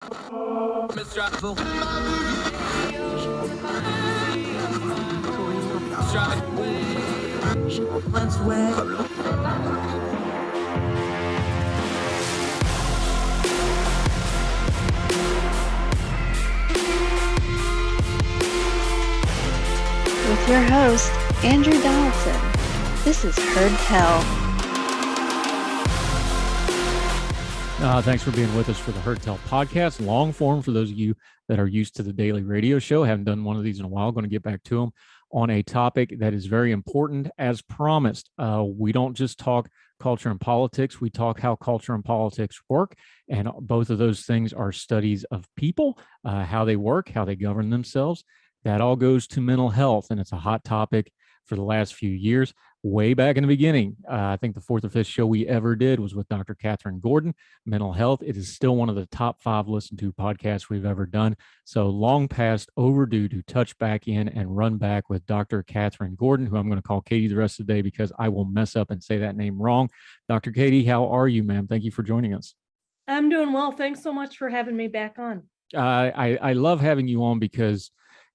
With your host, Andrew Donaldson. This is Heard Tell. Thanks for being with us for the Heard Tell podcast, long form for those of you that are used to the daily radio show. Haven't done one of these in a while. Going to get back to them on a topic that is very important as promised. We don't just talk culture and politics. We talk how culture and politics work. And both of those things are studies of people, how they work, how they govern themselves. That all goes to mental health. And it's a hot topic for the last few years. Way back in the beginning, I think the fourth or fifth show we ever did was with Dr. Kathryn Gordon, mental health. It is still one of the top 5 listened to podcasts we've ever done. So long past overdue to touch back in and run back with Dr. Kathryn Gordon, who I'm going to call Katie the rest of the day because I will mess up and say that name wrong. Dr. Katie, how are you, ma'am? Thank you for joining us. I'm doing well. Thanks so much for having me back on. I love having you on because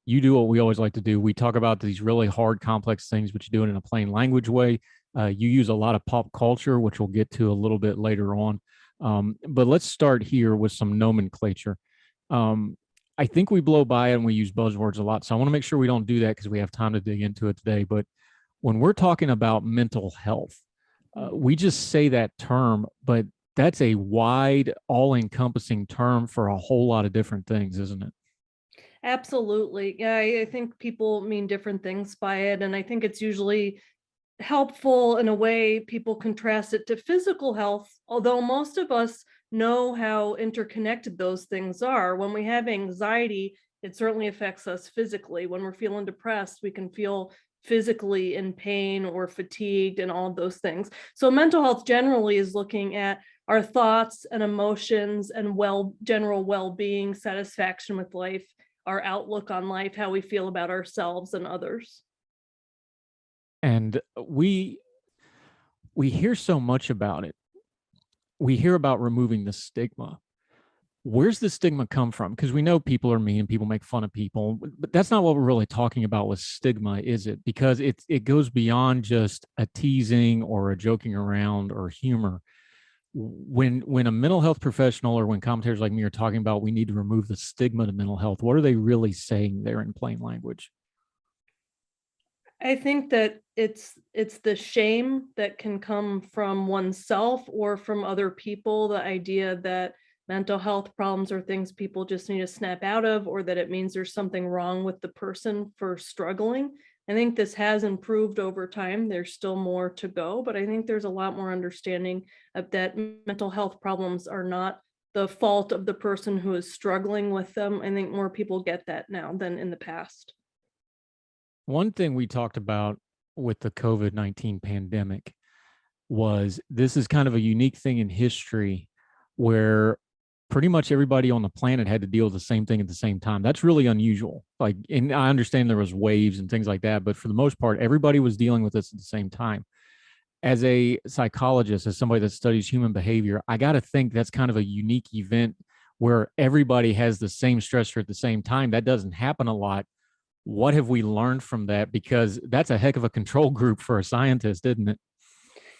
you do what we always like to do. We talk about these really hard, complex things, but you do it in a plain language way. You use a lot of pop culture, which we'll get to a little bit later on. But let's start here with some nomenclature. I think we blow by it and we use buzzwords a lot. So I want to make sure we don't do that because we have time to dig into it today. But when we're talking about mental health, we just say that term, but that's a wide, all-encompassing term for a whole lot of different things, isn't it? Absolutely. Yeah, I think people mean different things by it. And I think it's usually helpful in a way people contrast it to physical health, although most of us know how interconnected those things are. When we have anxiety, it certainly affects us physically. When we're feeling depressed, we can feel physically in pain or fatigued and all of those things. So mental health generally is looking at our thoughts and emotions and general well-being, satisfaction with life, our outlook on life, how we feel about ourselves and others. And we hear so much about it. We hear about removing the stigma. Where's the stigma come from? Because we know people are mean, people make fun of people, but that's not what we're really talking about with stigma, is it? Because it goes beyond just a teasing or a joking around or humor. When a mental health professional or when commentators like me are talking about we need to remove the stigma to mental health, what are they really saying there in plain language? I think that it's the shame that can come from oneself or from other people, the idea that mental health problems are things people just need to snap out of, or that it means there's something wrong with the person for struggling. I think this has improved over time. There's still more to go, but I think there's a lot more understanding of that mental health problems are not the fault of the person who is struggling with them. I think more people get that now than in the past. One thing we talked about with the COVID-19 pandemic was this is kind of a unique thing in history where pretty much everybody on the planet had to deal with the same thing at the same time. That's really unusual. Like, and I understand there was waves and things like that, but for the most part, everybody was dealing with this at the same time. As a psychologist, as somebody that studies human behavior, I got to think that's kind of a unique event where everybody has the same stressor at the same time. That doesn't happen a lot. What have we learned from that? Because that's a heck of a control group for a scientist, isn't it?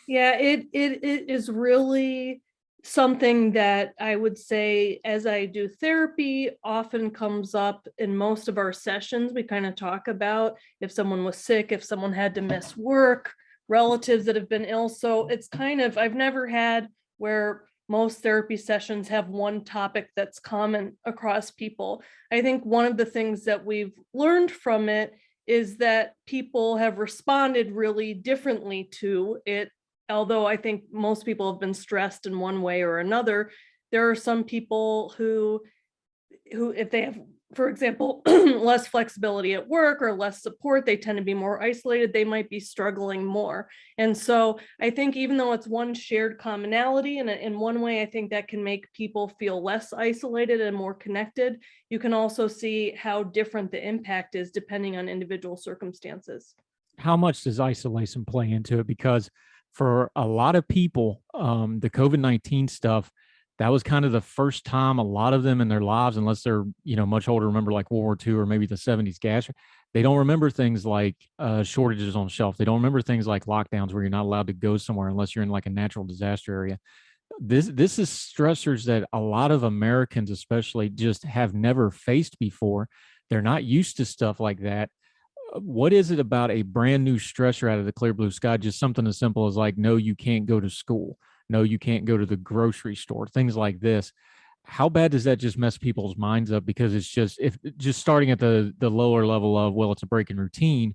Yeah, it is really something that I would say, as I do therapy, often comes up in most of our sessions. We kind of talk about if someone was sick, if someone had to miss work, relatives that have been ill. So it's kind of, I've never had where most therapy sessions have one topic that's common across people. I think one of the things that we've learned from it is that people have responded really differently to it. Although I think most people have been stressed in one way or another, there are some people who if they have, for example, less flexibility at work or less support, they tend to be more isolated, they might be struggling more. And so I think even though it's one shared commonality, and in one way, I think that can make people feel less isolated and more connected, you can also see how different the impact is depending on individual circumstances. How much does isolation play into it? Because for a lot of people, the COVID-19 stuff that was kind of the first time a lot of them in their lives, unless they're, much older, remember like World War II or maybe the 70s gas. They don't remember things like shortages on shelf. They don't remember things like lockdowns where you're not allowed to go somewhere unless you're in like a natural disaster area. This is stressors that a lot of Americans especially just have never faced before. They're not used to stuff like that. What is it about a brand new stressor out of the clear blue sky? Just something as simple as like, no, you can't go to school. No, you can't go to the grocery store, things like this. How bad does that just mess people's minds up? Because it's just, if just starting at the lower level of, well, it's a break in routine,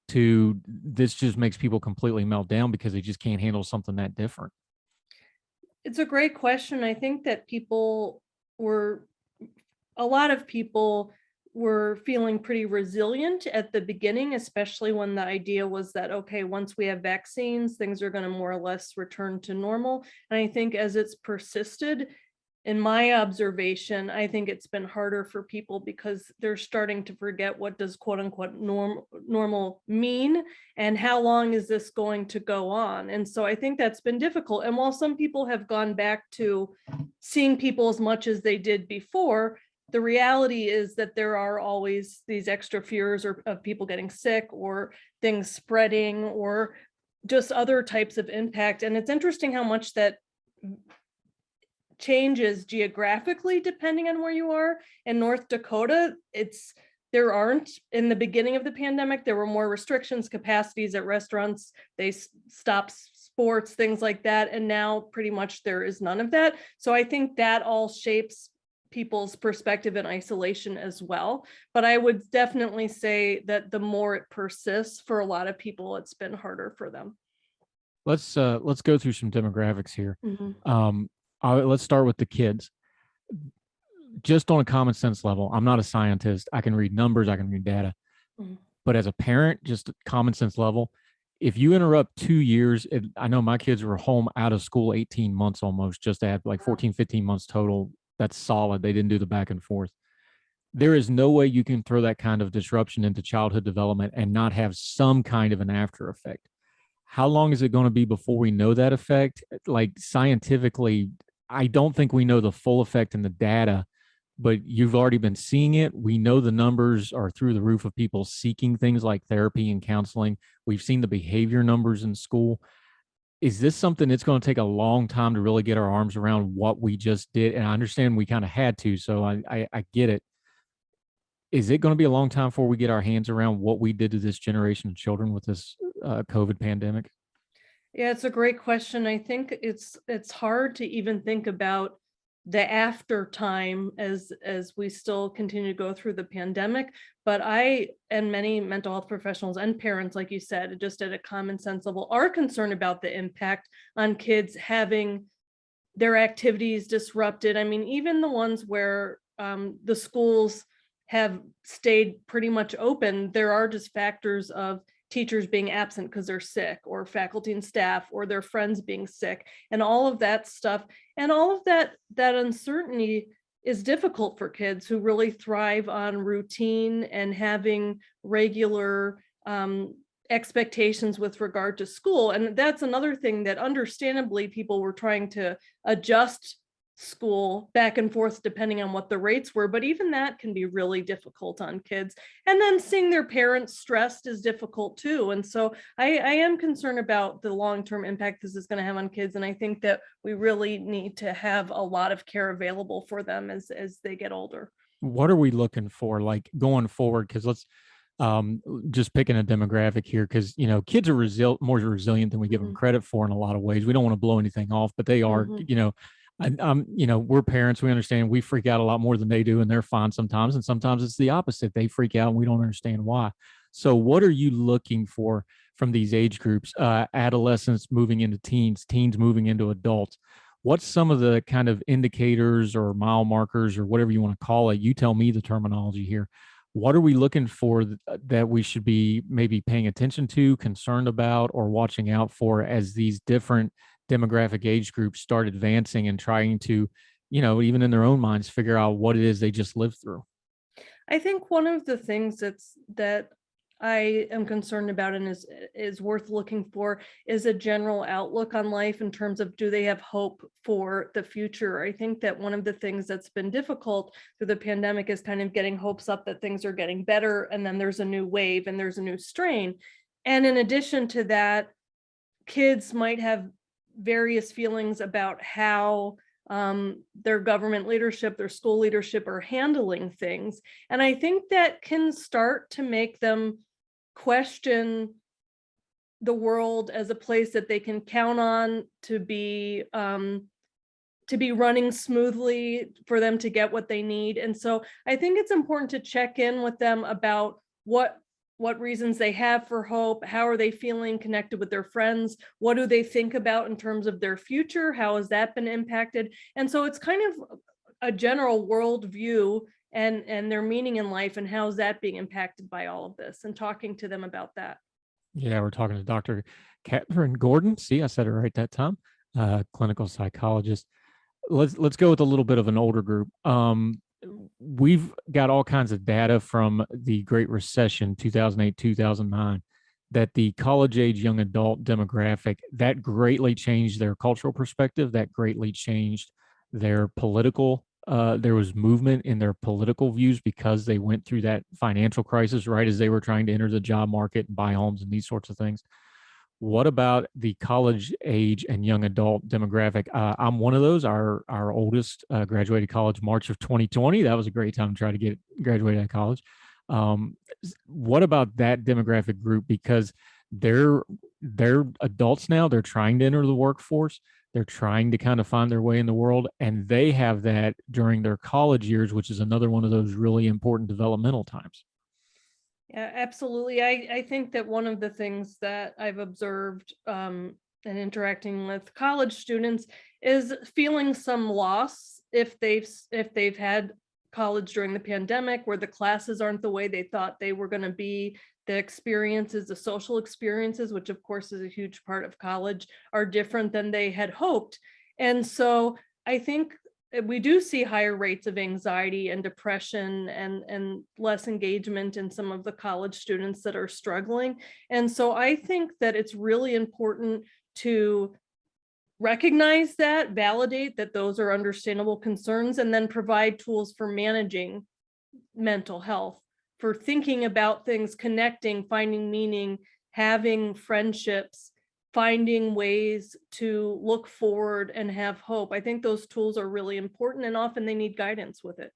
to this just makes people completely melt down because they just can't handle something that different. It's a great question. I think that a lot of people were feeling pretty resilient at the beginning, especially when the idea was that, okay, once we have vaccines, things are going to more or less return to normal. And I think as it's persisted, in my observation, I think it's been harder for people because they're starting to forget what does quote unquote normal mean and how long is this going to go on. And so I think that's been difficult. And while some people have gone back to seeing people as much as they did before, the reality is that there are always these extra fears of people getting sick or things spreading or just other types of impact. And it's interesting how much that changes geographically depending on where you are. In North Dakota, there aren't, in the beginning of the pandemic, there were more restrictions, capacities at restaurants, they stopped sports, things like that. And now pretty much there is none of that. So I think that all shapes people's perspective in isolation as well. But I would definitely say that the more it persists for a lot of people, it's been harder for them. Let's go through some demographics here. Mm-hmm. Let's start with the kids. Just on a common sense level, I'm not a scientist. I can read numbers, I can read data. Mm-hmm. But as a parent, just common sense level, if you interrupt 2 years, I know my kids were home out of school 18 months almost, just to have like 14, 15 months total. That's solid. They didn't do the back and forth. There is no way you can throw that kind of disruption into childhood development and not have some kind of an after effect. How long is it going to be before we know that effect? Like scientifically, I don't think we know the full effect in the data, but you've already been seeing it. We know the numbers are through the roof of people seeking things like therapy and counseling. We've seen the behavior numbers in school. Is this something that's going to take a long time to really get our arms around what we just did? And I understand we kind of had to, so I get it. Is it going to be a long time before we get our hands around what we did to this generation of children with this COVID pandemic? Yeah, it's a great question. I think it's hard to even think about the after time as we still continue to go through the pandemic. But I and many mental health professionals and parents, like you said, just at a common sense level, are concerned about the impact on kids having their activities disrupted. I mean, even the ones where the schools have stayed pretty much open, there are just factors of teachers being absent because they're sick, or faculty and staff, or their friends being sick, and all of that stuff. And all of that uncertainty is difficult for kids who really thrive on routine and having regular expectations with regard to school. And that's another thing that understandably people were trying to adjust school back and forth depending on what the rates were, but even that can be really difficult on kids. And then seeing their parents stressed is difficult too. And so I am concerned about the long-term impact this is going to have on kids, and I think that we really need to have a lot of care available for them as they get older. What are we looking for, like, going forward? Because let's just picking a demographic here, because kids are more resilient than we give them credit for in a lot of ways. We don't want to blow anything off, but they are. We're parents. We understand we freak out a lot more than they do, and they're fine sometimes. And sometimes it's the opposite. They freak out and we don't understand why. So what are you looking for from these age groups? Adolescents moving into teens, teens moving into adults. What's some of the kind of indicators or mile markers or whatever you want to call it? You tell me the terminology here. What are we looking for that we should be maybe paying attention to, concerned about, or watching out for as these different demographic age groups start advancing and trying to, even in their own minds, figure out what it is they just lived through? I think one of the things that I am concerned about and is worth looking for is a general outlook on life in terms of, do they have hope for the future? I think that one of the things that's been difficult through the pandemic is kind of getting hopes up that things are getting better, and then there's a new wave and there's a new strain. And in addition to that, kids might have various feelings about how their government leadership, their school leadership are handling things. And I think that can start to make them question the world as a place that they can count on to be running smoothly, for them to get what they need. And so I think it's important to check in with them about what reasons they have for hope, how are they feeling connected with their friends, what do they think about in terms of their future, how has that been impacted. And so it's kind of a general worldview and their meaning in life, and how is that being impacted by all of this, and talking to them about that. Yeah, we're talking to Dr. Kathryn Gordon. See, I said it right that time. Clinical psychologist. Let's go with a little bit of an older group. We've got all kinds of data from the Great Recession, 2008, 2009, that the college age young adult demographic, that greatly changed their cultural perspective, that greatly changed their political, there was movement in their political views because they went through that financial crisis right as they were trying to enter the job market and buy homes and these sorts of things. What about the college age and young adult demographic? I'm one of those. Our oldest graduated college March of 2020. That was a great time to try to get graduated out of college. What about that demographic group? Because they're adults now. They're trying to enter the workforce. They're trying to kind of find their way in the world, and they have that during their college years, which is another one of those really important developmental times. Yeah, absolutely. I think that one of the things that I've observed and interacting with college students is feeling some loss if they've had college during the pandemic, where the classes aren't the way they thought they were going to be. The experiences, the social experiences, which of course is a huge part of college, are different than they had hoped. And so I think we do see higher rates of anxiety and depression and less engagement in some of the college students that are struggling. And so I think that it's really important to recognize that, validate that those are understandable concerns, and then provide tools for managing mental health, for thinking about things, connecting, finding meaning, having friendships, finding ways to look forward and have hope. I think those tools are really important, and often they need guidance with it.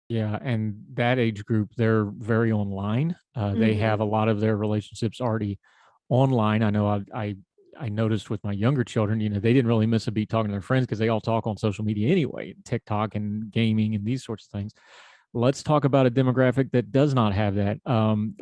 Yeah, and that age group, they're very online. They have a lot of their relationships already online. I know I noticed with my younger children, they didn't really miss a beat talking to their friends because they all talk on social media anyway, TikTok and gaming and these sorts of things. Let's talk about a demographic that does not have that.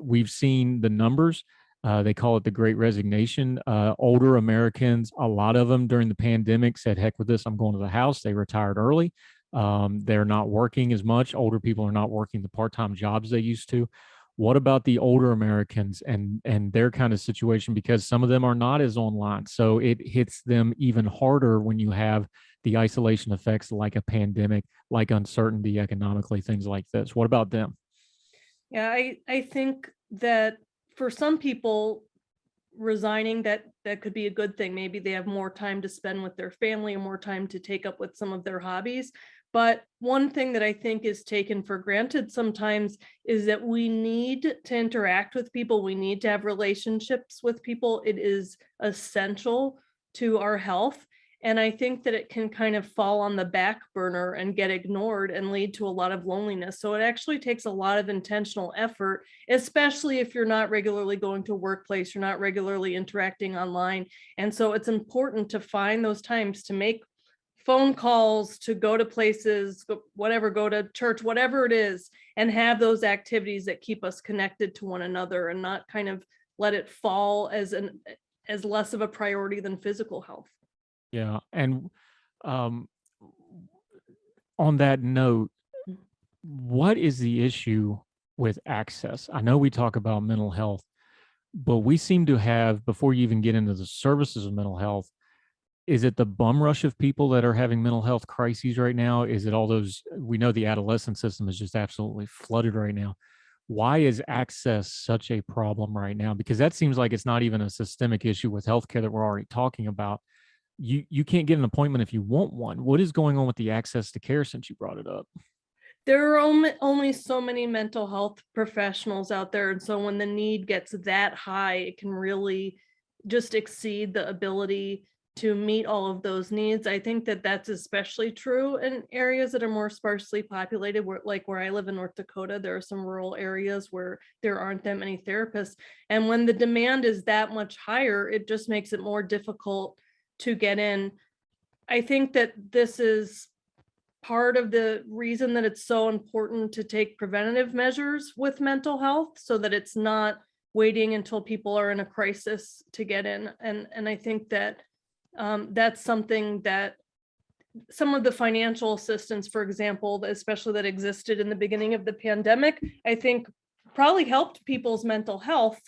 We've seen the numbers. They call it the Great Resignation. Older Americans, a lot of them during the pandemic said, heck with this, I'm going to the house. They retired early. They're not working as much. Older people are not working the part-time jobs they used to. What about the older Americans and their kind of situation? Because some of them are not as online. So it hits them even harder when you have the isolation effects like a pandemic, like uncertainty economically, things like this. What about them? Yeah, I think that for some people, resigning, that could be a good thing. Maybe they have more time to spend with their family and more time to take up with some of their hobbies. But one thing that I think is taken for granted sometimes is that we need to interact with people. We need to have relationships with people. It is essential to our health. And I think that it can kind of fall on the back burner and get ignored and lead to a lot of loneliness. So it actually takes a lot of intentional effort, especially if you're not regularly going to a workplace, you're not regularly interacting online. And so it's important to find those times to make phone calls, to go to places, whatever, go to church, whatever it is, and have those activities that keep us connected to one another, and not kind of let it fall as less of a priority than physical health. Yeah. And on that note, what is the issue with access? I know we talk about mental health, but we seem to have, before you even get into the services of mental health, is it the bum rush of people that are having mental health crises right now? Is it all those, we know the adolescent system is just absolutely flooded right now. Why is access such a problem right now? Because that seems like it's not even a systemic issue with healthcare that we're already talking about. You can't get an appointment if you want one. What is going on with the access to care since you brought it up? There are only so many mental health professionals out there. And so when the need gets that high, it can really just exceed the ability to meet all of those needs. I think that that's especially true in areas that are more sparsely populated, like where I live in North Dakota. There are some rural areas where there aren't that many therapists. And when the demand is that much higher, it just makes it more difficult to get in. I think that this is part of the reason that it's so important to take preventative measures with mental health, so that it's not waiting until people are in a crisis to get in. And I think that that's something that some of the financial assistance, for example, especially that existed in the beginning of the pandemic, I think probably helped people's mental health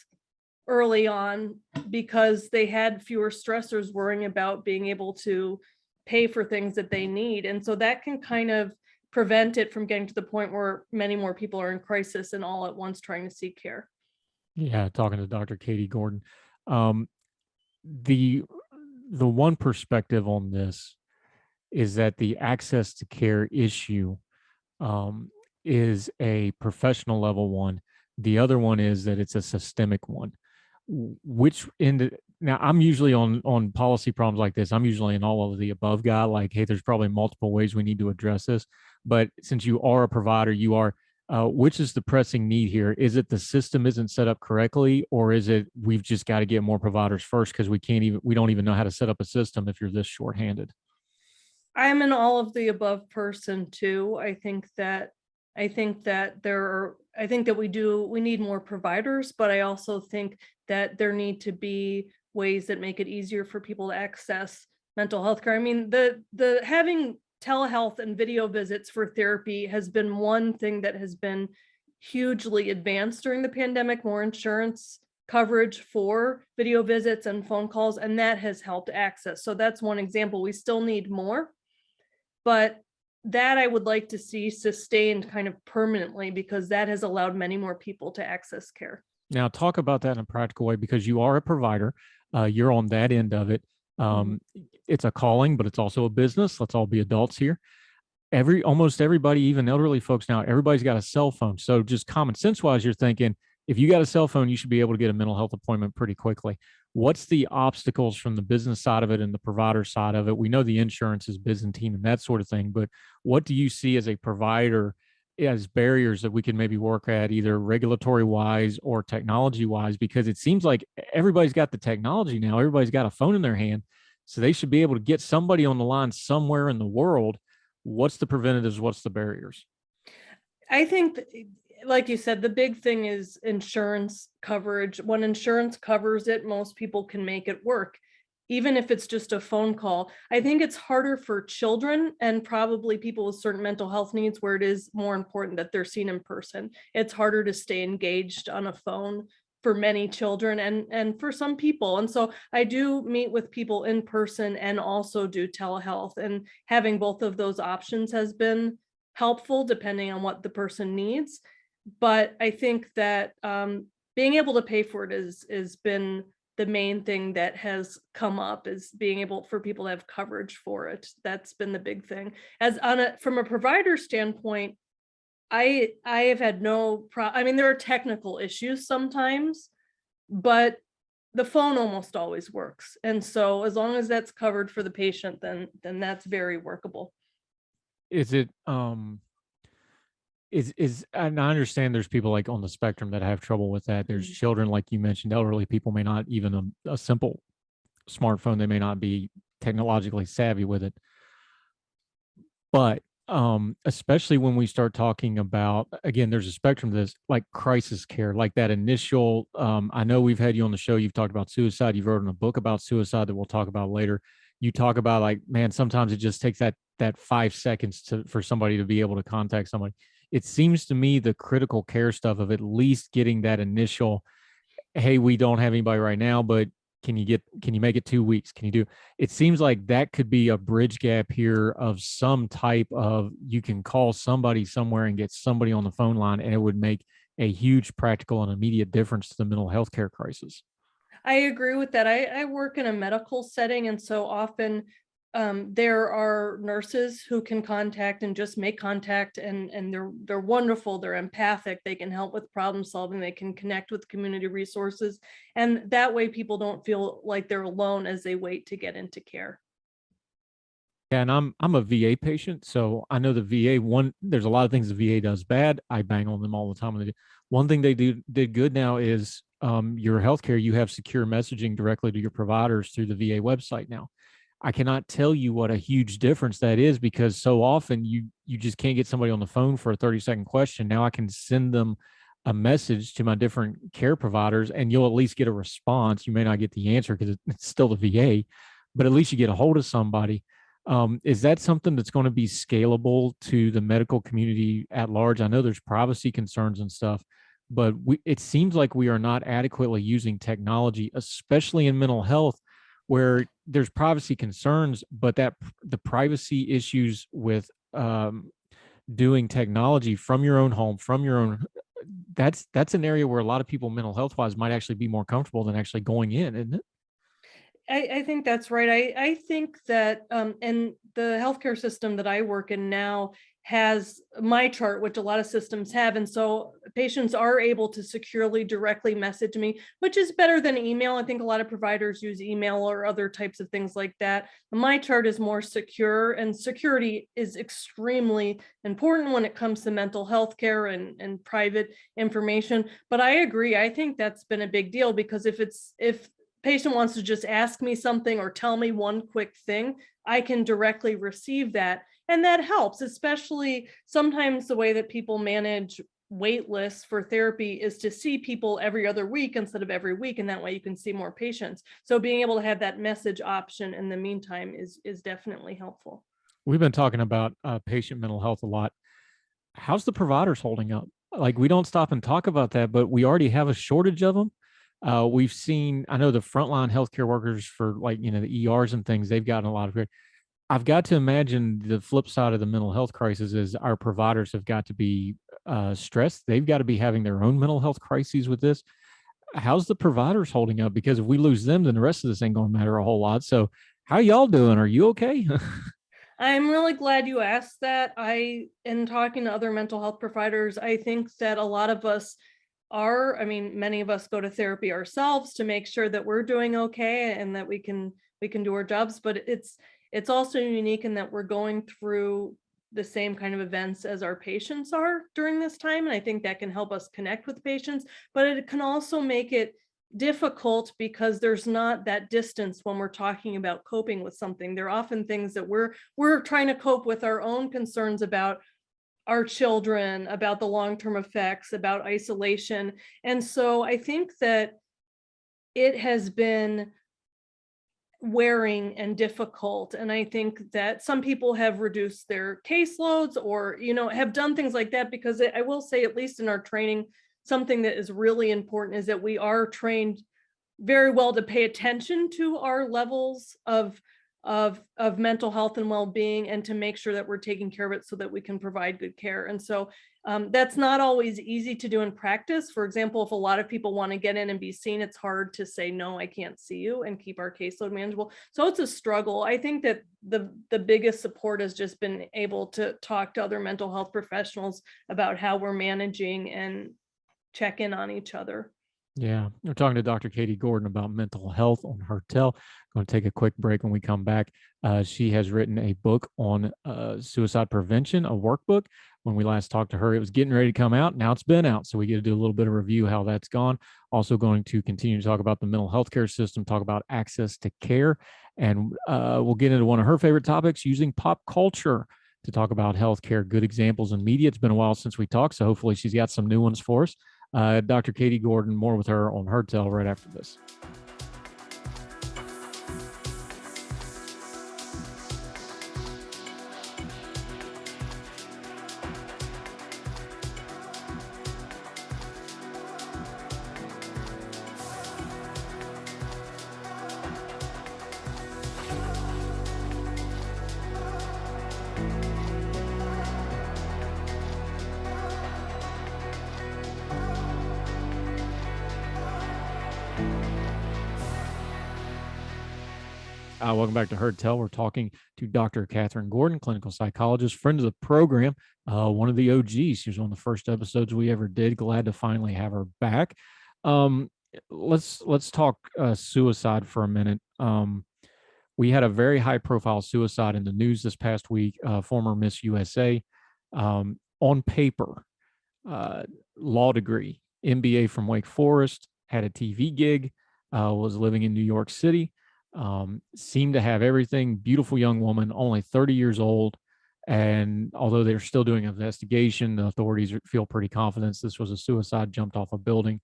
early on, because they had fewer stressors worrying about being able to pay for things that they need. And so that can kind of prevent it from getting to the point where many more people are in crisis and all at once trying to seek care. Yeah, talking to Dr. Katie Gordon. Um, the one perspective on this is that the access to care issue is a professional level one. The other one is that it's a systemic one. Which end? Now, I'm usually on policy problems like this. I'm usually an all of the above guy. Like, hey, there's probably multiple ways we need to address this. But since you are a provider, you are. Which is the pressing need here? Is it the system isn't set up correctly, or is it we've just got to get more providers first because we don't even know how to set up a system if you're this shorthanded? I'm an all of the above person too. I think that we need more providers, but I also think that there need to be ways that make it easier for people to access mental health care. I mean, the having telehealth and video visits for therapy has been one thing that has been hugely advanced during the pandemic, more insurance coverage for video visits and phone calls, and that has helped access. So that's one example. We still need more, but that I would like to see sustained kind of permanently, because that has allowed many more people to access care. Now, talk about that in a practical way, because you are a provider. You're on that end of it. It's a calling, but it's also a business. Let's all be adults here. Almost everybody, even elderly folks now, everybody's got a cell phone. So just common sense wise, you're thinking, if you got a cell phone, you should be able to get a mental health appointment pretty quickly. What's the obstacles from the business side of it and the provider side of it? We know the insurance is Byzantine and that sort of thing, but what do you see as a provider as barriers that we can maybe work at, either regulatory wise or technology wise? Because it seems like everybody's got the technology now. Everybody's got a phone in their hand. So they should be able to get somebody on the line somewhere in the world. What's the preventatives? What's the barriers? I think, like you said, the big thing is insurance coverage. When insurance covers it, most people can make it work, even if it's just a phone call. I think it's harder for children and probably people with certain mental health needs, where it is more important that they're seen in person. It's harder to stay engaged on a phone for many children and for some people. And so I do meet with people in person and also do telehealth, and having both of those options has been helpful depending on what the person needs. But I think that being able to pay for it is been the main thing that has come up, is being able for people to have coverage for it. That's been the big thing. From a provider standpoint, I have had no problem. I mean, there are technical issues sometimes, but the phone almost always works. And so as long as that's covered for the patient, then that's very workable. Is it and I understand there's people like on the spectrum that have trouble with that. There's children, like you mentioned, elderly people may not even a simple smartphone, they may not be technologically savvy with it. But especially when we start talking about, again, there's a spectrum of this, like crisis care, like that initial, I know we've had you on the show, you've talked about suicide, you've written a book about suicide that we'll talk about later. You talk about, like, man, sometimes it just takes that 5 seconds for somebody to be able to contact somebody. It seems to me the critical care stuff of at least getting that initial, hey, we don't have anybody right now, but can you make it 2 weeks? Can you do, it seems like that could be a bridge gap here of some type of, you can call somebody somewhere and get somebody on the phone line, and it would make a huge practical and immediate difference to the mental health care crisis. I agree with that. I work in a medical setting, and so often there are nurses who can contact and just make contact, and they're wonderful. They're empathic. They can help with problem solving. They can connect with community resources, and that way people don't feel like they're alone as they wait to get into care. Yeah, and I'm a VA patient, so I know the VA. There's a lot of things the VA does bad. I bang on them all the time. One thing they did good now is your healthcare. You have secure messaging directly to your providers through the VA website now. I cannot tell you what a huge difference that is, because so often you just can't get somebody on the phone for a 30-second question. Now I can send them a message to my different care providers, and you'll at least get a response. You may not get the answer because it's still the VA, but at least you get a hold of somebody. Is that something that's going to be scalable to the medical community at large? I know there's privacy concerns and stuff, but it seems like we are not adequately using technology, especially in mental health, where there's privacy concerns, but the privacy issues with doing technology from your own home, from your own, that's an area where a lot of people mental health wise might actually be more comfortable than actually going in, isn't it? I think that's right. I think that, and the healthcare system that I work in now has my chart, which a lot of systems have. And so patients are able to securely directly message me, which is better than email. I think a lot of providers use email or other types of things like that. My chart is more secure, and security is extremely important when it comes to mental health care and private information. But I agree. I think that's been a big deal, because if patient wants to just ask me something or tell me one quick thing, I can directly receive that. And that helps, especially sometimes the way that people manage wait lists for therapy is to see people every other week instead of every week. And that way you can see more patients. So being able to have that message option in the meantime is definitely helpful. We've been talking about patient mental health a lot. How's the providers holding up? Like, we don't stop and talk about that, but we already have a shortage of them. We've seen, I know the frontline healthcare workers for, like, the ERs and things, they've gotten a lot of. I've got to imagine the flip side of the mental health crisis is our providers have got to be stressed. They've got to be having their own mental health crises with this. How's the providers holding up? Because if we lose them, then the rest of this ain't going to matter a whole lot. So how y'all doing? Are you okay? I'm really glad you asked that. In talking to other mental health providers, I think that a lot of us many of us go to therapy ourselves to make sure that we're doing okay and that we can do our jobs, but it's also unique in that we're going through the same kind of events as our patients are during this time. And I think that can help us connect with patients, but it can also make it difficult because there's not that distance when we're talking about coping with something. There are often things that we're trying to cope with our own concerns about our children, about the long-term effects, about isolation. And so I think that it has been wearing and difficult. And I think that some people have reduced their caseloads or, have done things like that, because I will say, at least in our training, something that is really important is that we are trained very well to pay attention to our levels of mental health and well-being, and to make sure that we're taking care of it so that we can provide good care. And so that's not always easy to do in practice. For example, if a lot of people want to get in and be seen, it's hard to say, no, I can't see you, and keep our caseload manageable. So it's a struggle. I think that the biggest support has just been able to talk to other mental health professionals about how we're managing and check in on each other. Yeah, we're talking to Dr. Katie Gordon about mental health on her tel. Going to take a quick break. When we come back, she has written a book on suicide prevention, a workbook. When we last talked to her, it was getting ready to come out. Now it's been out, so we get to do a little bit of review how that's gone. Also going to continue to talk about the mental health care system, talk about access to care, and we'll get into one of her favorite topics, using pop culture to talk about healthcare, good examples in media. It's been a while since we talked, so hopefully she's got some new ones for us. Dr. Katie Gordon, more with her on her tel right after this. Welcome back to Heard Tell. We're talking to Dr. Kathryn Gordon, clinical psychologist, friend of the program, one of the OGs. She was one of the first episodes we ever did. Glad to finally have her back. Let's talk suicide for a minute. We had a very high-profile suicide in the news this past week. Former Miss USA, on paper, law degree, MBA from Wake Forest, had a TV gig, was living in New York City. Seemed to have everything. Beautiful young woman, only 30 years old. And although they're still doing an investigation, the authorities feel pretty confident this was a suicide, jumped off a building.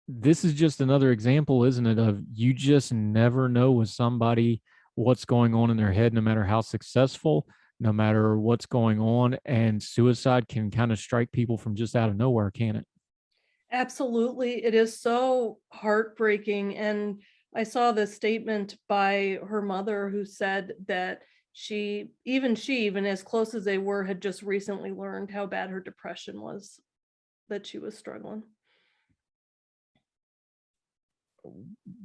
This is just another example, isn't it, of you just never know with somebody what's going on in their head, no matter how successful, no matter what's going on. And suicide can kind of strike people from just out of nowhere, can it? Absolutely. It is so heartbreaking. And I saw this statement by her mother who said that even as close as they were, had just recently learned how bad her depression was, that she was struggling.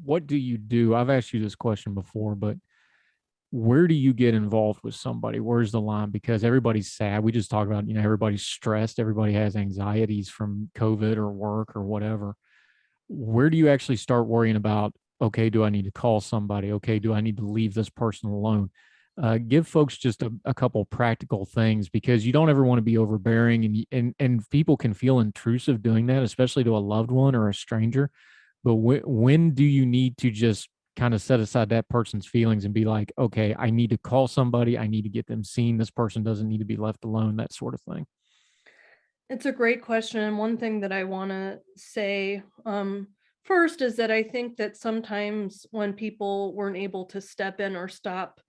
What do you do? I've asked you this question before, but where do you get involved with somebody? Where's the line? Because everybody's sad. We just talked about, everybody's stressed. Everybody has anxieties from COVID or work or whatever. Where do you actually start worrying about, okay, do I need to call somebody? Okay, do I need to leave this person alone? Give folks just a couple practical things, because you don't ever want to be overbearing, and people can feel intrusive doing that, especially to a loved one or a stranger. But when do you need to just kind of set aside that person's feelings and be like, okay, I need to call somebody. I need to get them seen. This person doesn't need to be left alone, that sort of thing. It's a great question. And one thing that I want to say first is that I think that sometimes when people weren't able to step in or stop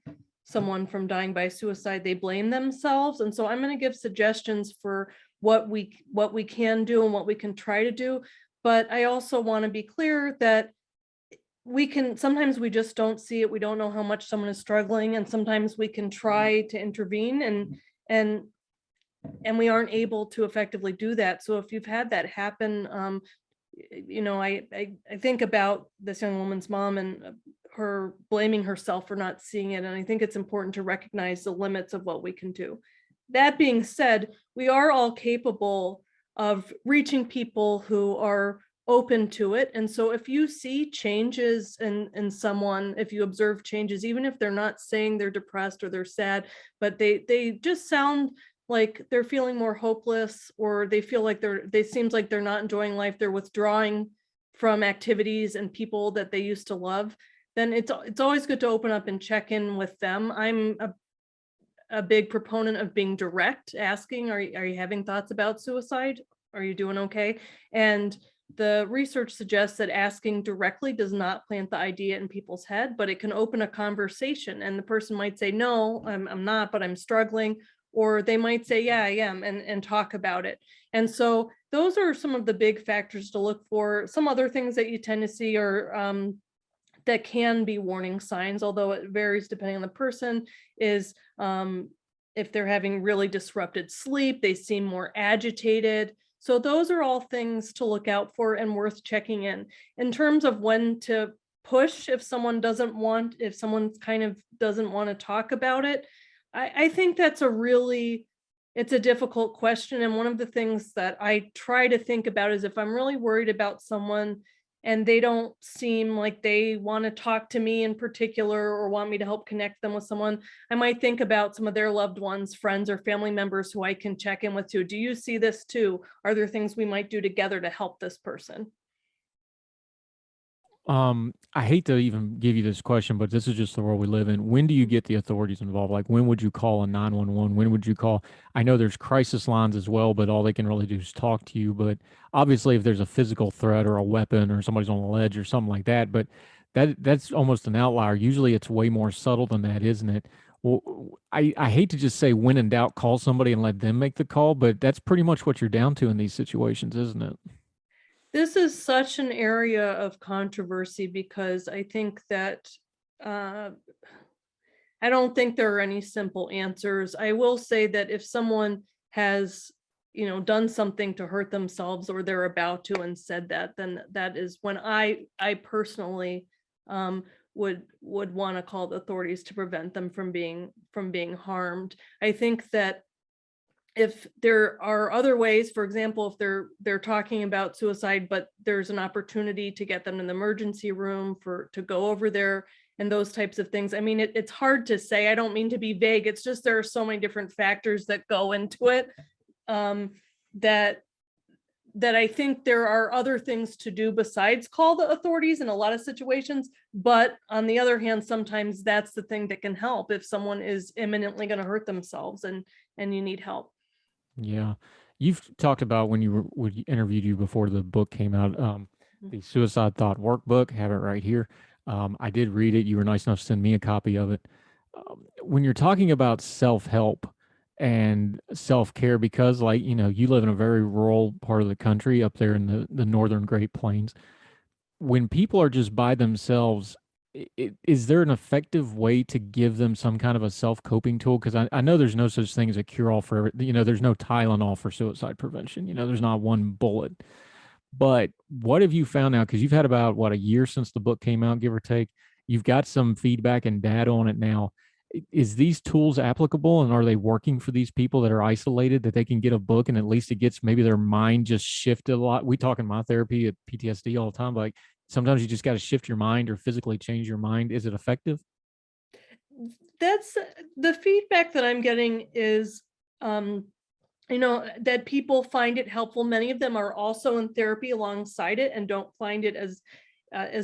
someone from dying by suicide, they blame themselves. And so I'm going to give suggestions for what we can do and what we can try to do. But I also want to be clear that sometimes we just don't see it. We don't know how much someone is struggling. And sometimes we can try to intervene and we aren't able to effectively do that. So if you've had that happen, I think about this young woman's mom and her blaming herself for not seeing it. And I think it's important to recognize the limits of what we can do. That being said, we are all capable of reaching people who are open to it. And so if you see changes in someone, if you observe changes, even if they're not saying they're depressed or they're sad, but they just sound like they're feeling more hopeless, or they feel like they seems like they're not enjoying life, they're withdrawing from activities and people that they used to love, then it's always good to open up and check in with them. I'm a big proponent of being direct, asking, are you having thoughts about suicide? Are you doing okay? And the research suggests that asking directly does not plant the idea in people's head, but it can open a conversation. And the person might say, no, I'm not, but I'm struggling. Or they might say, yeah, I am, and talk about it. And so those are some of the big factors to look for. Some other things that you tend to see are that can be warning signs, although it varies depending on the person, is if they're having really disrupted sleep, they seem more agitated. So those are all things to look out for and worth checking in terms of when to push. If someone kind of doesn't want to talk about it, I think that's it's a difficult question. And one of the things that I try to think about is, if I'm really worried about someone and they don't seem like they want to talk to me in particular or want me to help connect them with someone, I might think about some of their loved ones, friends, or family members who I can check in with too. Do you see this too? Are there things we might do together to help this person? I hate to even give you this question, but this is just the world we live in. When do you get the authorities involved? Like, when would you call a 911? When would you call? I know there's crisis lines as well, but all they can really do is talk to you. But obviously, if there's a physical threat or a weapon or somebody's on the ledge or something like that, but that's almost an outlier. Usually, it's way more subtle than that, isn't it? Well, I hate to just say, when in doubt, call somebody and let them make the call, but that's pretty much what you're down to in these situations, isn't it? This is such an area of controversy, because I think that I don't think there are any simple answers. I will say that if someone has, done something to hurt themselves, or they're about to and said that, then that is when I personally would want to call the authorities to prevent them from being harmed. I think that if there are other ways, for example, if they're talking about suicide, but there's an opportunity to get them in the emergency room to go over there and those types of things. I mean, it's hard to say. I don't mean to be vague. It's just there are so many different factors that go into it, that I think there are other things to do besides call the authorities in a lot of situations. But on the other hand, sometimes that's the thing that can help if someone is imminently going to hurt themselves and you need help. Yeah. You've talked about when we interviewed you before the book came out, the Suicide Thought Workbook. Have it right here. I did read it. You were nice enough to send me a copy of it. When you're talking about self-help and self-care, because you live in a very rural part of the country up there in the northern Great Plains, when people are just by themselves, is there an effective way to give them some kind of a self-coping tool? Because I know there's no such thing as a cure-all for everything. There's no Tylenol for suicide prevention. There's not one bullet. But what have you found now? Because you've had about, a year since the book came out, give or take. You've got some feedback and data on it now. Is these tools applicable, and are they working for these people that are isolated, that they can get a book and at least it gets maybe their mind just shifted a lot? We talk in my therapy at PTSD all the time, but like sometimes you just got to shift your mind or physically change your mind. Is it effective? That's the feedback that I'm getting is, that people find it helpful. Many of them are also in therapy alongside it and don't find it as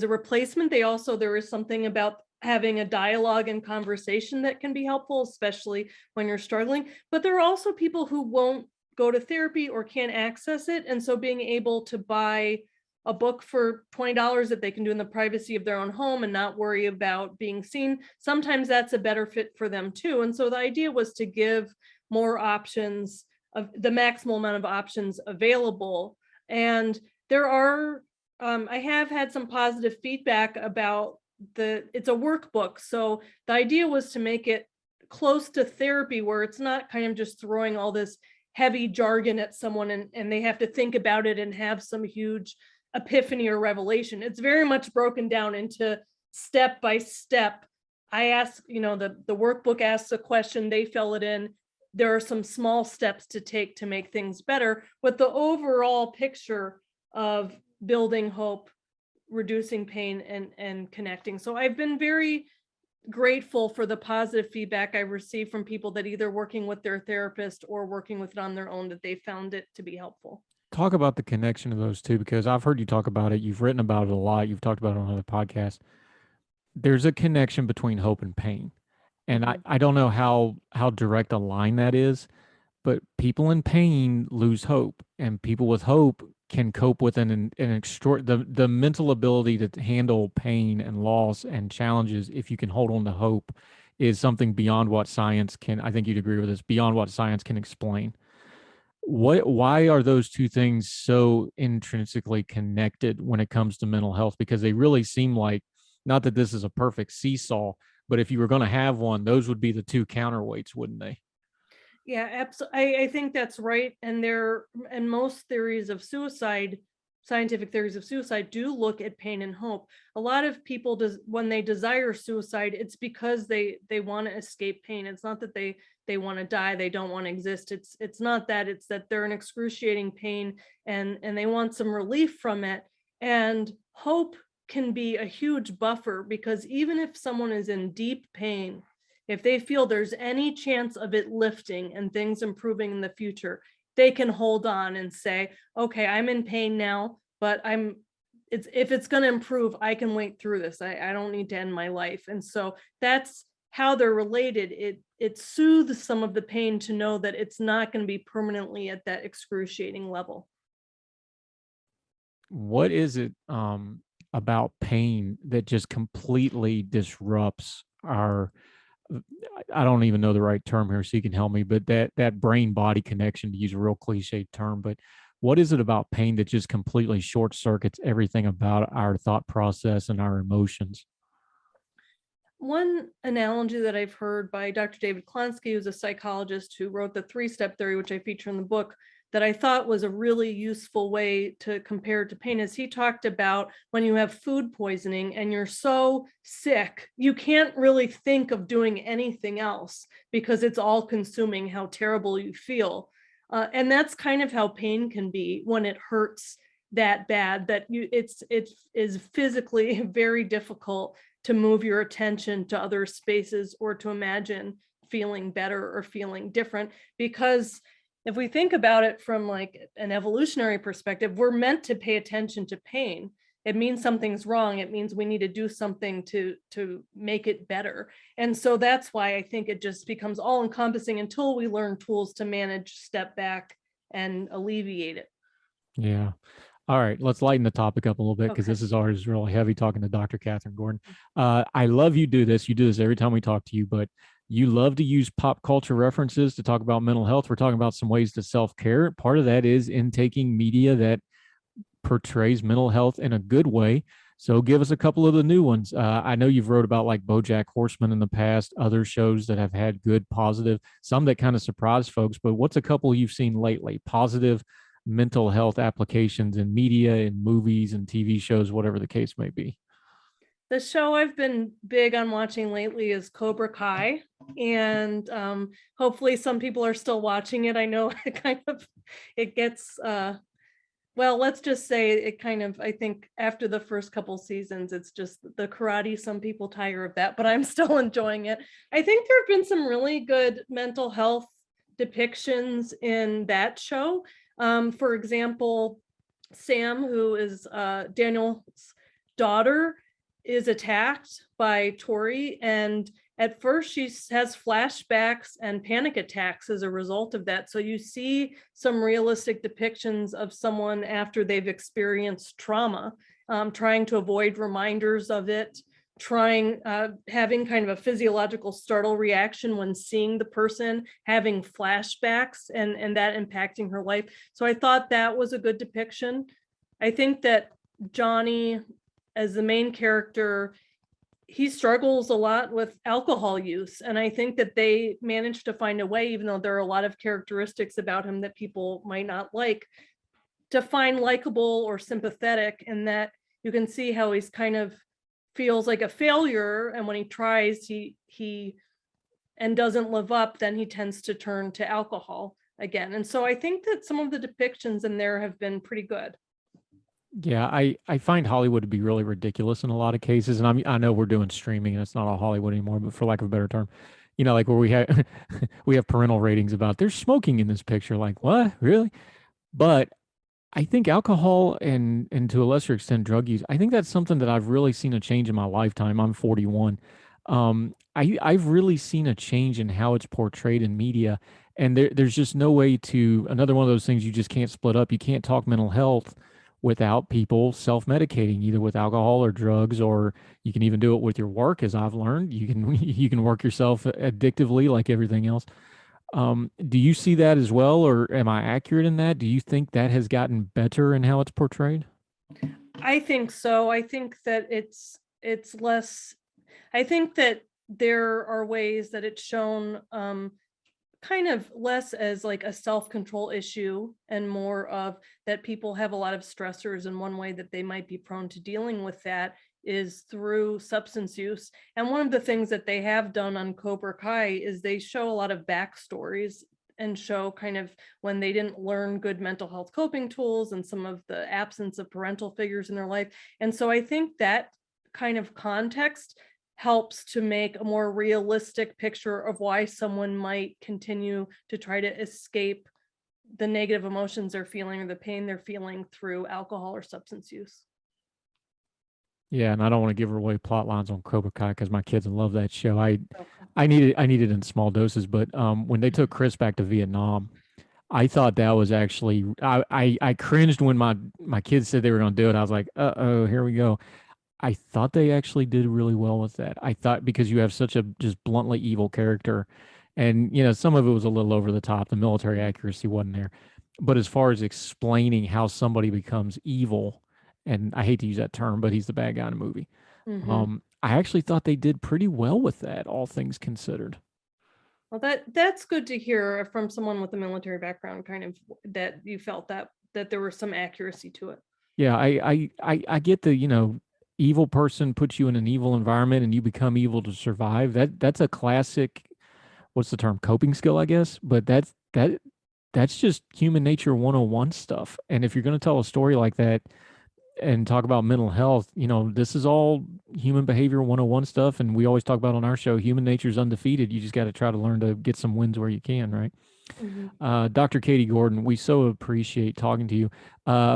a replacement. There is something about having a dialogue and conversation that can be helpful, especially when you're struggling. But there are also people who won't go to therapy or can't access it. And so being able to buy a book for $20 that they can do in the privacy of their own home and not worry about being seen, sometimes that's a better fit for them too. And so the idea was to give more options, of the maximal amount of options available. And there are, I have had some positive feedback about it's a workbook. So the idea was to make it close to therapy, where it's not kind of just throwing all this heavy jargon at someone and they have to think about it and have some huge epiphany or revelation. It's very much broken down into step by step. I ask, the workbook asks a question, they fill it in. There are some small steps to take to make things better, with the overall picture of building hope, reducing pain, and connecting. So I've been very grateful for the positive feedback I received from people that either working with their therapist or working with it on their own, that they found it to be helpful. Talk about the connection of those two, because I've heard you talk about it. You've written about it a lot. You've talked about it on other podcasts. There's a connection between hope and pain. And I don't know how direct a line that is, but people in pain lose hope, and people with hope can cope with the mental ability to handle pain and loss and challenges. If you can hold on to hope, is something beyond what science can. I think you'd agree with this, beyond what science can explain. Why are those two things so intrinsically connected when it comes to mental health? Because they really seem like, not that this is a perfect seesaw, but if you were going to have one, those would be the two counterweights, wouldn't they? Yeah, absolutely. I think that's right. And most theories of suicide, scientific theories of suicide, do look at pain and hope. A lot of people, when they desire suicide, it's because they want to escape pain. It's not that they want to die, they don't want to exist. It's not that. It's that they're in excruciating pain and they want some relief from it. And hope can be a huge buffer, because even if someone is in deep pain, if they feel there's any chance of it lifting and things improving in the future, they can hold on and say, okay, I'm in pain now, but if it's going to improve, I can wait through this. I don't need to end my life. And so that's how they're related. It soothes some of the pain to know that it's not going to be permanently at that excruciating level. What is it about pain that just completely disrupts our, I don't even know the right term here, so you can help me, but that brain body connection, to use a real cliche term, but what is it about pain that just completely short circuits everything about our thought process and our emotions? One analogy that I've heard by Dr. David Klonsky, who's a psychologist who wrote the 3-step theory, which I feature in the book, that I thought was a really useful way to compare to pain is he talked about when you have food poisoning and you're so sick, you can't really think of doing anything else because it's all consuming how terrible you feel. And that's kind of how pain can be when it hurts that bad, that it is physically very difficult to move your attention to other spaces or to imagine feeling better or feeling different. Because if we think about it from like an evolutionary perspective, we're meant to pay attention to pain. It means something's wrong. It means we need to do something to make it better. And so that's why I think it just becomes all encompassing until we learn tools to manage, step back, and alleviate it. Yeah. All right, let's lighten the topic up a little bit because Okay. this is always really heavy talking to Dr. Kathryn Gordon. I love you do this. You do this every time we talk to you, but you love to use pop culture references to talk about mental health. We're talking about some ways to self-care. Part of that is intaking media that portrays mental health in a good way. So give us a couple of the new ones. I know you've wrote about like BoJack Horseman in the past, other shows that have had good, positive, some that kind of surprise folks, but what's a couple you've seen lately? Positive mental health applications in media, in movies and TV shows, whatever the case may be. The show I've been big on watching lately is Cobra Kai, and hopefully some people are still watching it. I know it gets well, let's just say it kind of, I think after the first couple seasons, it's just the karate. Some people tire of that, but I'm still enjoying it. I think there have been some really good mental health depictions in that show. For example, Sam, who is Daniel's daughter, is attacked by Tori, and at first she has flashbacks and panic attacks as a result of that. So you see some realistic depictions of someone after they've experienced trauma, trying to avoid reminders of it, having kind of a physiological startle reaction when seeing the person, having flashbacks, and that impacting her life. So I thought that was a good depiction. I think that Johnny, as the main character, he struggles a lot with alcohol use. And I think that they managed to find a way, even though there are a lot of characteristics about him that people might not like, to find likable or sympathetic, and that you can see how he's kind of feels like a failure. And when he tries, he and doesn't live up, then he tends to turn to alcohol again. And so I think that some of the depictions in there have been pretty good. Yeah, I find Hollywood to be really ridiculous in a lot of cases, and I know we're doing streaming and it's not all Hollywood anymore, but for lack of a better term, like where we have we have parental ratings about there's smoking in this picture, like what, really? But I think alcohol and to a lesser extent drug use, I think that's something that I've really seen a change in my lifetime. I'm 41. I've really seen a change in how it's portrayed in media, and there's just no way to another one of those things you just can't split up. You can't talk mental health without people self-medicating either with alcohol or drugs, or you can even do it with your work, as I've learned. You can you can work yourself addictively like everything else. Do you see that as well, or am I accurate in that? Do you think that has gotten better in how it's portrayed? I think so. I think that it's less, I think that there are ways that it's shown kind of less as like a self-control issue and more of that people have a lot of stressors, and one way that they might be prone to dealing with that is through substance use. And one of the things that they have done on Cobra Kai is they show a lot of backstories and show kind of when they didn't learn good mental health coping tools and some of the absence of parental figures in their life. And so I think that kind of context helps to make a more realistic picture of why someone might continue to try to escape the negative emotions they're feeling or the pain they're feeling through alcohol or substance use. Yeah, and I don't want to give away plot lines on Cobra Kai because my kids love that show. I need it in small doses, but when they took Chris back to Vietnam, I thought that was actually I cringed when my kids said they were going to do it. I was like, uh-oh, here we go. I thought they actually did really well with that. I thought because you have such a just bluntly evil character, and some of it was a little over the top. The military accuracy wasn't there, but as far as explaining how somebody becomes evil, and I hate to use that term, but he's the bad guy in the movie. Mm-hmm. I actually thought they did pretty well with that, all things considered. Well, that's good to hear from someone with a military background, kind of that you felt that there was some accuracy to it. Yeah, I get the, evil person puts you in an evil environment and you become evil to survive. That's a classic, what's the term? Coping skill, I guess. But that's just human nature 101 stuff. And if you're going to tell a story like that and talk about mental health, this is all human behavior 101 stuff. And we always talk about on our show, human nature is undefeated. You just got to try to learn to get some wins where you can, right? Dr. Katie Gordon, we so appreciate talking to you.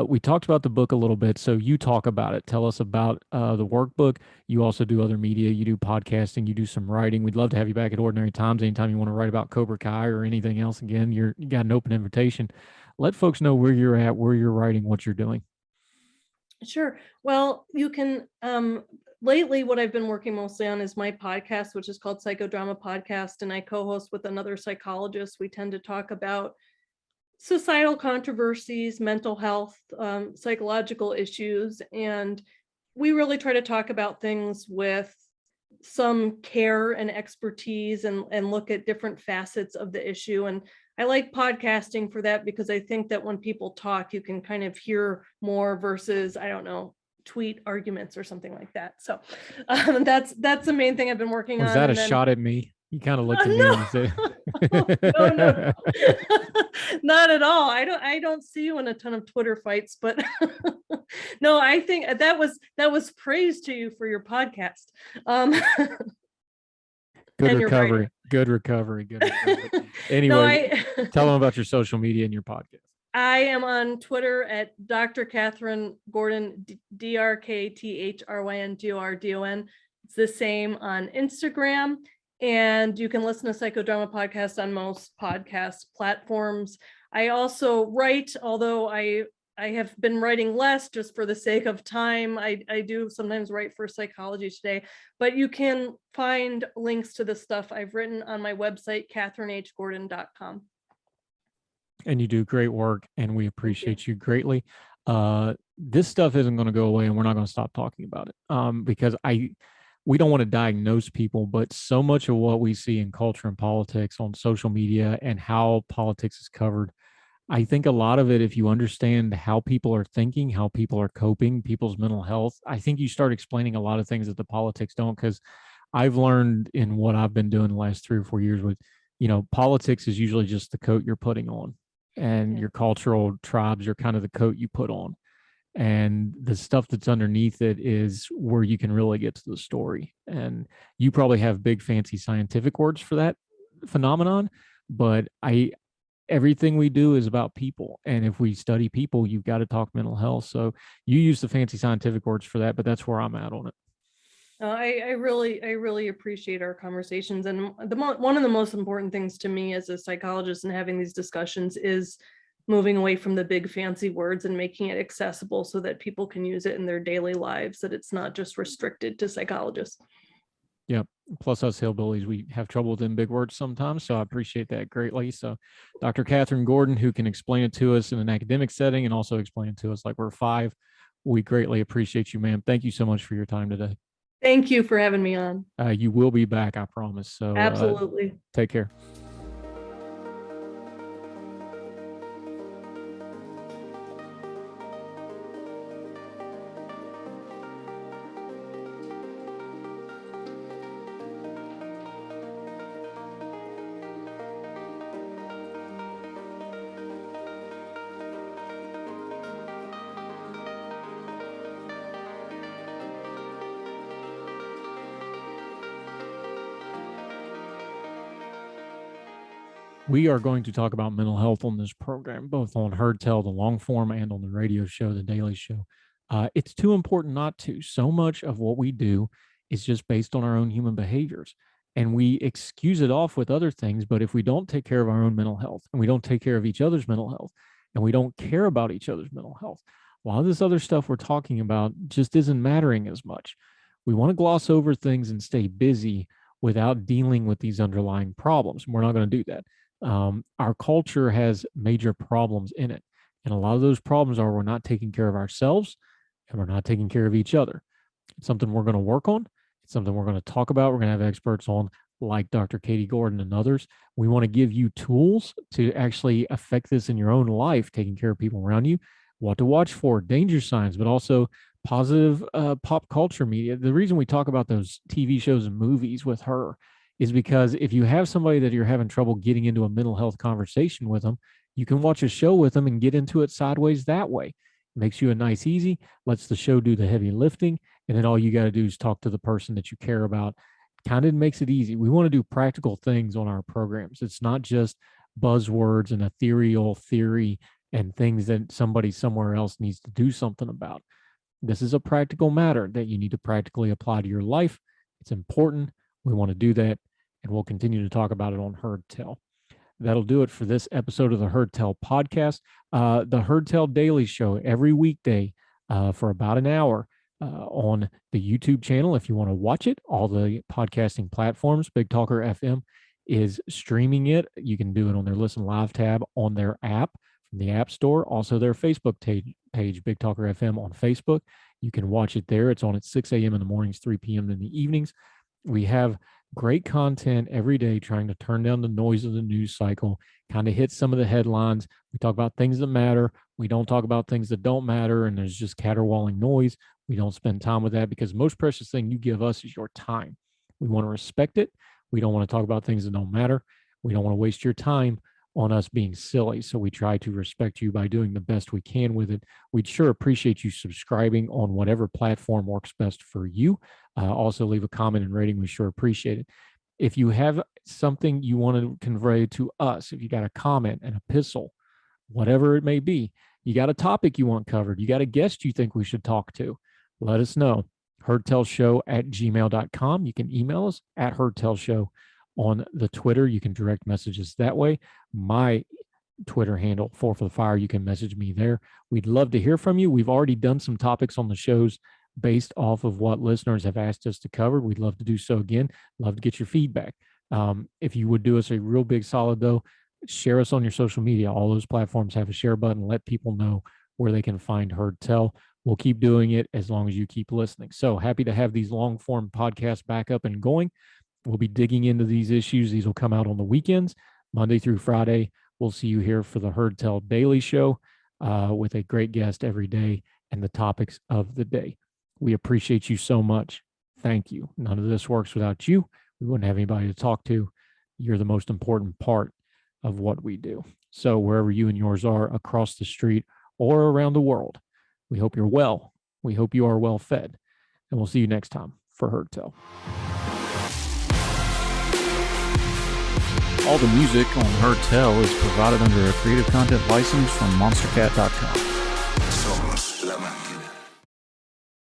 We talked about the book a little bit, so you talk about it. Tell us about the workbook. You also do other media. You do podcasting. You do some writing. We'd love to have you back at Ordinary Times anytime you want to write about Cobra Kai or anything else. Again, you got an open invitation. Let folks know where you're at, where you're writing, what you're doing. Sure. Well, you can, lately what I've been working mostly on is my podcast, which is called Psychodrama Podcast, and I co-host with another psychologist. We tend to talk about societal controversies, mental health, psychological issues, and we really try to talk about things with some care and expertise and look at different facets of the issue. And I like podcasting for that because I think that when people talk, you can kind of hear more versus, I don't know, tweet arguments or something like that. So that's the main thing I've been working on. Was that a shot at me? You kind of looked at me no. and said, no. Not at all. I don't see you in a ton of Twitter fights, but no, I think that was praise to you for your podcast. Good recovery. Good recovery. Good recovery. Anyway, tell them about your social media and your podcast. I am on Twitter at Dr. Kathryn Gordon, DrKathryn Gordon. It's the same on Instagram. And you can listen to Psychodrama Podcast on most podcast platforms. I also write, although I have been writing less just for the sake of time. I do sometimes write for Psychology Today, but you can find links to the stuff I've written on my website, kathrynhgordon.com. And you do great work, and we appreciate you greatly. This stuff isn't going to go away, and we're not going to stop talking about it because we don't want to diagnose people, but so much of what we see in culture and politics on social media and how politics is covered, I think a lot of it, if you understand how people are thinking, how people are coping, people's mental health, I think you start explaining a lot of things that the politics don't. Because I've learned in what I've been doing the last 3 or 4 years with, politics is usually just the coat you're putting on, and your cultural tribes are kind of the coat you put on. And the stuff that's underneath it is where you can really get to the story. And you probably have big, fancy scientific words for that phenomenon, but everything we do is about people. And if we study people, you've got to talk mental health. So you use the fancy scientific words for that, but that's where I'm at on it. I really appreciate our conversations. And one of the most important things to me as a psychologist and having these discussions is moving away from the big fancy words and making it accessible so that people can use it in their daily lives, that it's not just restricted to psychologists. Yep. Plus us hillbillies, we have trouble with them big words sometimes. So I appreciate that greatly. So Dr. Kathryn Gordon, who can explain it to us in an academic setting and also explain it to us like we're 5, we greatly appreciate you, ma'am. Thank you so much for your time today. Thank you for having me on. You will be back, I promise. So absolutely. Take care. We are going to talk about mental health on this program, both on Heard Tell, the long form, and on the radio show, the daily show. It's too important not to. So much of what we do is just based on our own human behaviors, and we excuse it off with other things. But if we don't take care of our own mental health, and we don't take care of each other's mental health, and we don't care about each other's mental health, a lot of this other stuff we're talking about just isn't mattering as much. We want to gloss over things and stay busy without dealing with these underlying problems. We're not going to do that. Our culture has major problems in it. And a lot of those problems are we're not taking care of ourselves and we're not taking care of each other. It's something we're going to work on. It's something we're going to talk about. We're going to have experts on like Dr. Katie Gordon and others. We want to give you tools to actually affect this in your own life, taking care of people around you, what to watch for, danger signs, but also positive pop culture media. The reason we talk about those TV shows and movies with her is because if you have somebody that you're having trouble getting into a mental health conversation with them, you can watch a show with them and get into it sideways that way. Makes you a nice easy, lets the show do the heavy lifting, and then all you got to do is talk to the person that you care about. Kind of makes it easy. We want to do practical things on our programs. It's not just buzzwords and ethereal theory and things that somebody somewhere else needs to do something about. This is a practical matter that you need to practically apply to your life. It's important. We want to do that, and we'll continue to talk about it on Heard Tell. That'll do it for this episode of the Heard Tell podcast. The Heard Tell Daily Show every weekday for about an hour on the YouTube channel. If you want to watch it, all the podcasting platforms, Big Talker FM is streaming it. You can do it on their Listen Live tab on their app from the App Store. Also their Facebook page, Big Talker FM on Facebook. You can watch it there. It's on at 6 a.m. in the mornings, 3 p.m. in the evenings. We have great content every day, trying to turn down the noise of the news cycle, kind of hit some of the headlines. We talk about things that matter. We don't talk about things that don't matter, and there's just caterwauling noise. We don't spend time with that because most precious thing you give us is your time. We want to respect it. We don't want to talk about things that don't matter. We don't want to waste your time on us being silly. So we try to respect you by doing the best we can with it. We'd sure appreciate you subscribing on whatever platform works best for you. Also leave a comment and rating. We sure appreciate it. If you have something you want to convey to us, if you got a comment, an epistle, whatever it may be, you got a topic you want covered, you got a guest you think we should talk to, let us know. heardtellshow@gmail.com. You can email us at heardtellshow on the Twitter. You can direct message us that way. My Twitter handle, 4 for the Fire, you can message me there. We'd love to hear from you. We've already done some topics on the shows based off of what listeners have asked us to cover. We'd love to do so again. Love to get your feedback. If you would do us a real big solid, though, share us on your social media. All those platforms have a share button. Let people know where they can find Heard Tell. We'll keep doing it as long as you keep listening. So happy to have these long form podcasts back up and going. We'll be digging into these issues. These will come out on the weekends, Monday through Friday. We'll see you here for the Heard Tell Daily Show with a great guest every day and the topics of the day. We appreciate you so much. Thank you. None of this works without you. We wouldn't have anybody to talk to. You're the most important part of what we do. So wherever you and yours are across the street or around the world, we hope you're well. We hope you are well fed. And we'll see you next time for Heard Tell. All the music on Heard Tell is provided under a Creative Content license from monstercat.com.